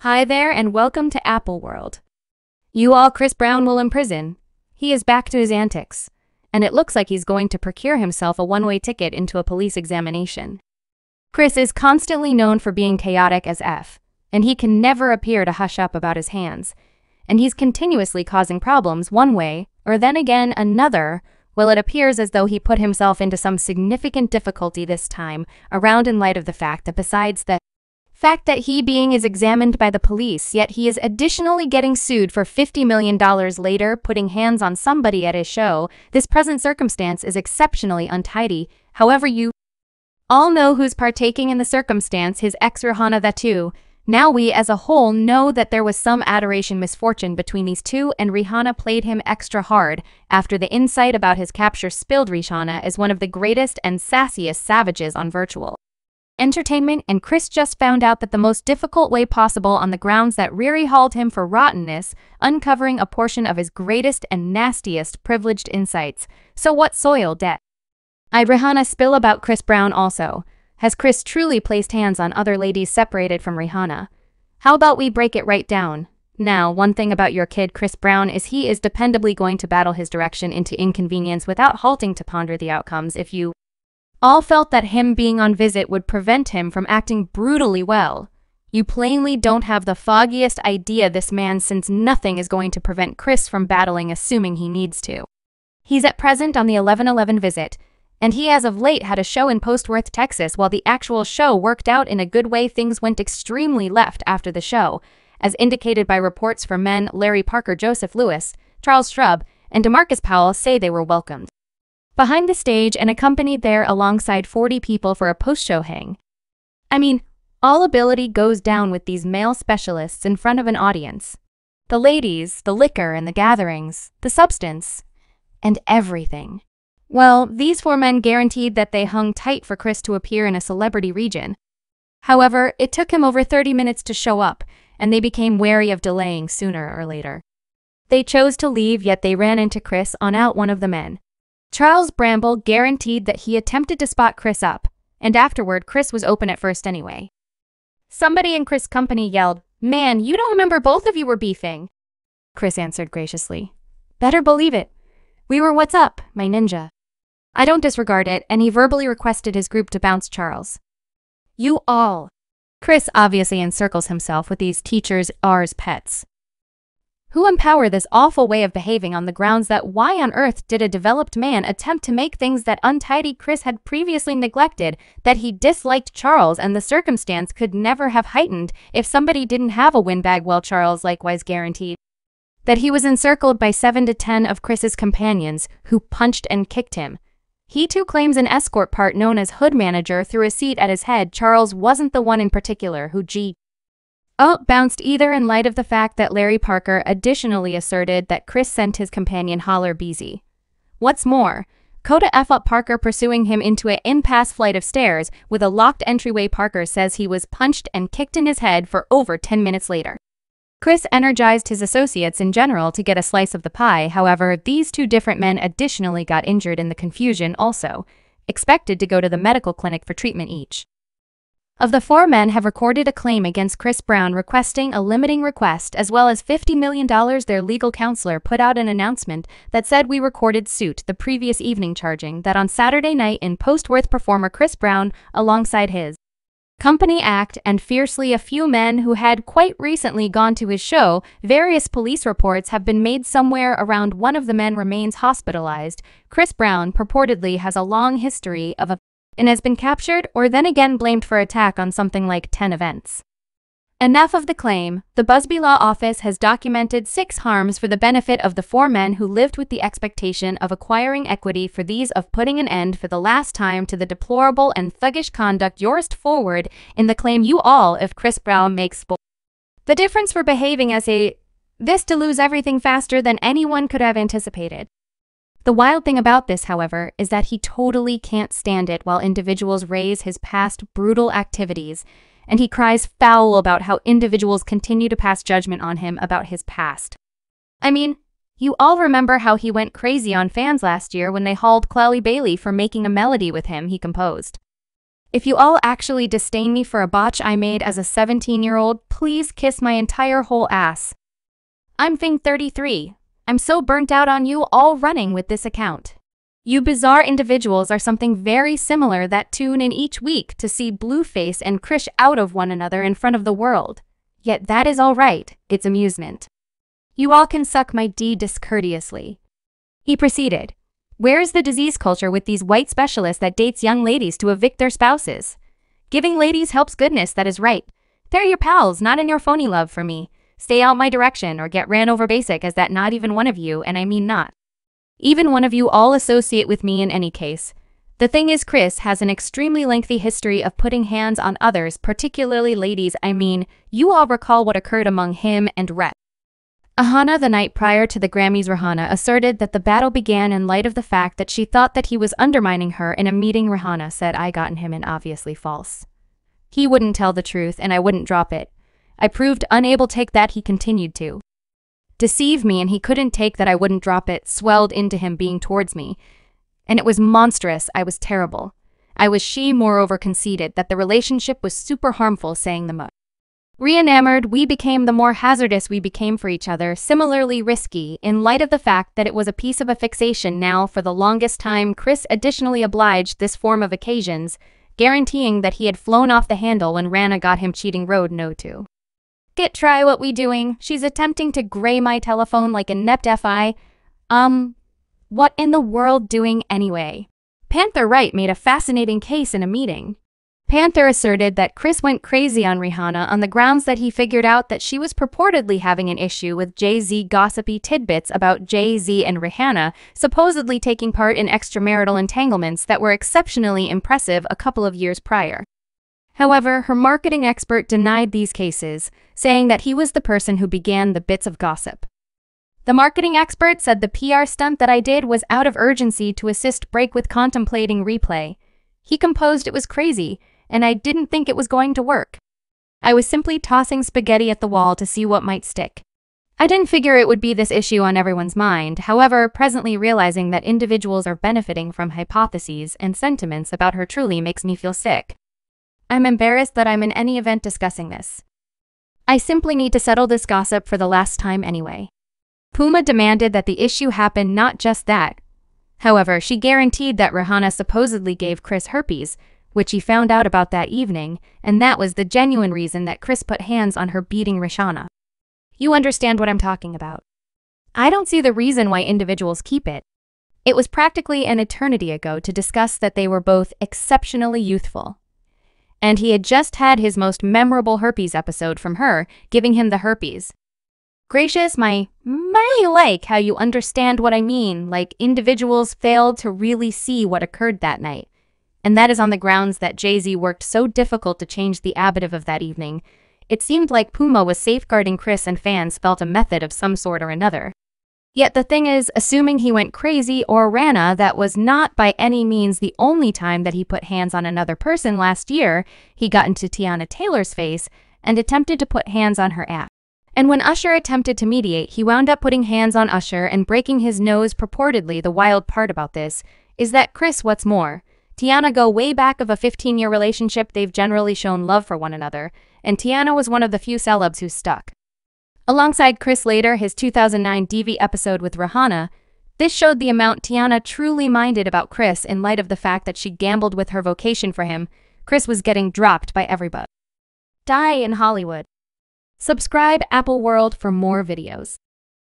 Hi there and welcome to Apple World. You all, Chris Brown will imprison. He is back to his antics, and it looks like he's going to procure himself a one-way ticket into a police examination. Chris is constantly known for being chaotic as F, and he can never appear to hush up about his hands, and he's continuously causing problems one way or then again another. Well, it appears as though he put himself into some significant difficulty this time around in light of the fact that he being is examined by the police, yet he is additionally getting sued for $50 million later, putting hands on somebody at his show. This present circumstance is exceptionally untidy. However, you all know who's partaking in the circumstance, his ex Rihanna, that too. Now we as a whole know that there was some adoration misfortune between these two, and Rihanna played him extra hard. After the insight about his capture spilled, Rihanna is one of the greatest and sassiest savages on virtual entertainment, and Chris just found out that the most difficult way possible on the grounds that Riri hauled him for rottenness, uncovering a portion of his greatest and nastiest privileged insights. So what soil debt? I'd Rihanna spill about Chris Brown also. Has Chris truly placed hands on other ladies separated from Rihanna? How about we break it right down? Now, one thing about your kid Chris Brown is he is dependably going to battle his direction into inconvenience without halting to ponder the outcomes. If you all felt that him being on visit would prevent him from acting brutally well, you plainly don't have the foggiest idea this man, since nothing is going to prevent Chris from battling assuming he needs to. He's at present on the 11/11 visit, and he as of late had a show in Fort Worth, Texas. While the actual show worked out in a good way, things went extremely left after the show, as indicated by reports from men Larry Parker, Joseph Lewis, Charles Shrub, and DeMarcus Powell say they were welcomed behind the stage and accompanied there alongside 40 people for a post-show hang. I mean, all ability goes down with these male specialists in front of an audience. The ladies, the liquor and the gatherings, the substance, and everything. Well, these four men guaranteed that they hung tight for Chris to appear in a celebrity region. However, it took him over 30 minutes to show up, and they became wary of delaying sooner or later. They chose to leave, yet they ran into Chris on out. One of the men, Charles Bramble, guaranteed that he attempted to spot Chris up, and afterward Chris was open at first anyway. Somebody in Chris' company yelled, "Man, you don't remember both of you were beefing?" Chris answered graciously, "Better believe it. We were what's up, my ninja." I don't disregard it, and he verbally requested his group to bounce Charles. You all. Chris obviously encircles himself with these teachers ours pets, who empower this awful way of behaving on the grounds that why on earth did a developed man attempt to make things that untidy Chris had previously neglected, that he disliked Charles, and the circumstance could never have heightened if somebody didn't have a windbag. Well, Charles likewise guaranteed that he was encircled by 7 to 10 of Chris's companions who punched and kicked him. He too claims an escort part known as hood manager threw a seat at his head. Charles wasn't the one in particular who bounced either, in light of the fact that Larry Parker additionally asserted that Chris sent his companion holler Beezy. What's more, Coda F up Parker pursuing him into an impasse flight of stairs with a locked entryway. Parker says he was punched and kicked in his head for over 10 minutes later. Chris energized his associates in general to get a slice of the pie. However, these two different men additionally got injured in the confusion, also expected to go to the medical clinic for treatment. Each of the four men have recorded a claim against Chris Brown requesting a limiting request as well as $50 million. Their legal counselor put out an announcement that said, "We recorded suit the previous evening charging that on Saturday night in Fort Worth performer Chris Brown alongside his company act and fiercely a few men who had quite recently gone to his show. Various police reports have been made somewhere around one of the men remains hospitalized. Chris Brown purportedly has a long history of and has been captured or then again blamed for attack on something like 10 events. Enough of the claim. The Busby Law Office has documented 6 harms for the benefit of the 4 men who lived with the expectation of acquiring equity for these of putting an end for the last time to the deplorable and thuggish conduct yours forward in the claim. You all, if Chris Brown makes the difference for behaving as this to lose everything faster than anyone could have anticipated. The wild thing about this, however, is that he totally can't stand it while individuals raise his past brutal activities, and he cries foul about how individuals continue to pass judgment on him about his past. I mean, you all remember how he went crazy on fans last year when they hauled Chloe Bailey for making a melody with him he composed. If you all actually disdain me for a botch I made as a 17-year-old, please kiss my entire whole ass. I'm Thing 33. I'm so burnt out on you all running with this account. You bizarre individuals are something very similar that tune in each week to see Blueface and Krish out of one another in front of the world. Yet that is all right, it's amusement. You all can suck my D discourteously. He proceeded. Where is the disease culture with these white specialists that dates young ladies to evict their spouses? Giving ladies helps goodness, that is right. They're your pals, not in your phony love for me. Stay out my direction or get ran over basic as that not even one of you, and I mean not even one of you all associate with me in any case. The thing is, Chris has an extremely lengthy history of putting hands on others, particularly ladies. I mean, you all recall what occurred among him and Rhett. Rihanna the night prior to the Grammys. Rihanna asserted that the battle began in light of the fact that she thought that he was undermining her in a meeting. Rihanna said I gotten him in, obviously false. He wouldn't tell the truth and I wouldn't drop it. I proved unable to take that. He continued to deceive me and he couldn't take that I wouldn't drop it, swelled into him being towards me. And it was monstrous. I was terrible. She moreover conceded that the relationship was super harmful, saying the more re-enamored we became, the more hazardous we became for each other, similarly risky, in light of the fact that it was a piece of a fixation. Now, for the longest time, Chris additionally obliged this form of occasions, guaranteeing that he had flown off the handle when Rihanna got him cheating. Road no to try what we doing. She's attempting to gray my telephone like inept fi. What in the world doing anyway? Panther Wright made a fascinating case in a meeting. Panther asserted that Chris went crazy on Rihanna on the grounds that he figured out that she was purportedly having an issue with Jay-Z. Gossipy tidbits about Jay-Z and Rihanna supposedly taking part in extramarital entanglements that were exceptionally impressive a couple of years prior. However, her marketing expert denied these cases, saying that he was the person who began the bits of gossip. The marketing expert said the PR stunt that I did was out of urgency to assist Break with contemplating replay. He composed it was crazy, and I didn't think it was going to work. I was simply tossing spaghetti at the wall to see what might stick. I didn't figure it would be this issue on everyone's mind, however, presently realizing that individuals are benefiting from hypotheses and sentiments about her truly makes me feel sick. I'm embarrassed that I'm in any event discussing this. I simply need to settle this gossip for the last time anyway. Puma demanded that the issue happen, not just that. However, she guaranteed that Rihanna supposedly gave Chris herpes, which he found out about that evening, and that was the genuine reason that Chris put hands on her, beating Rihanna. You understand what I'm talking about. I don't see the reason why individuals keep it. It was practically an eternity ago to discuss that they were both exceptionally youthful. And he had just had his most memorable herpes episode from her, giving him the herpes. Gracious, my like how you understand what I mean, like individuals failed to really see what occurred that night. And that is on the grounds that Jay-Z worked so difficult to change the ablative of that evening. It seemed like Puma was safeguarding Chris and fans felt a method of some sort or another. Yet the thing is, assuming he went crazy or Rihanna, that was not by any means the only time that he put hands on another person. Last year, he got into Tiana Taylor's face and attempted to put hands on her ass. And when Usher attempted to mediate, he wound up putting hands on Usher and breaking his nose purportedly. The wild part about this is that Chris, what's more, Tiana go way back of a 15-year relationship. They've generally shown love for one another, and Tiana was one of the few celebs who stuck alongside Chris later, his 2009 DV episode with Rihanna. This showed the amount Tiana truly minded about Chris in light of the fact that she gambled with her vocation for him. Chris was getting dropped by everybody. Die in Hollywood. Subscribe Apple World for more videos.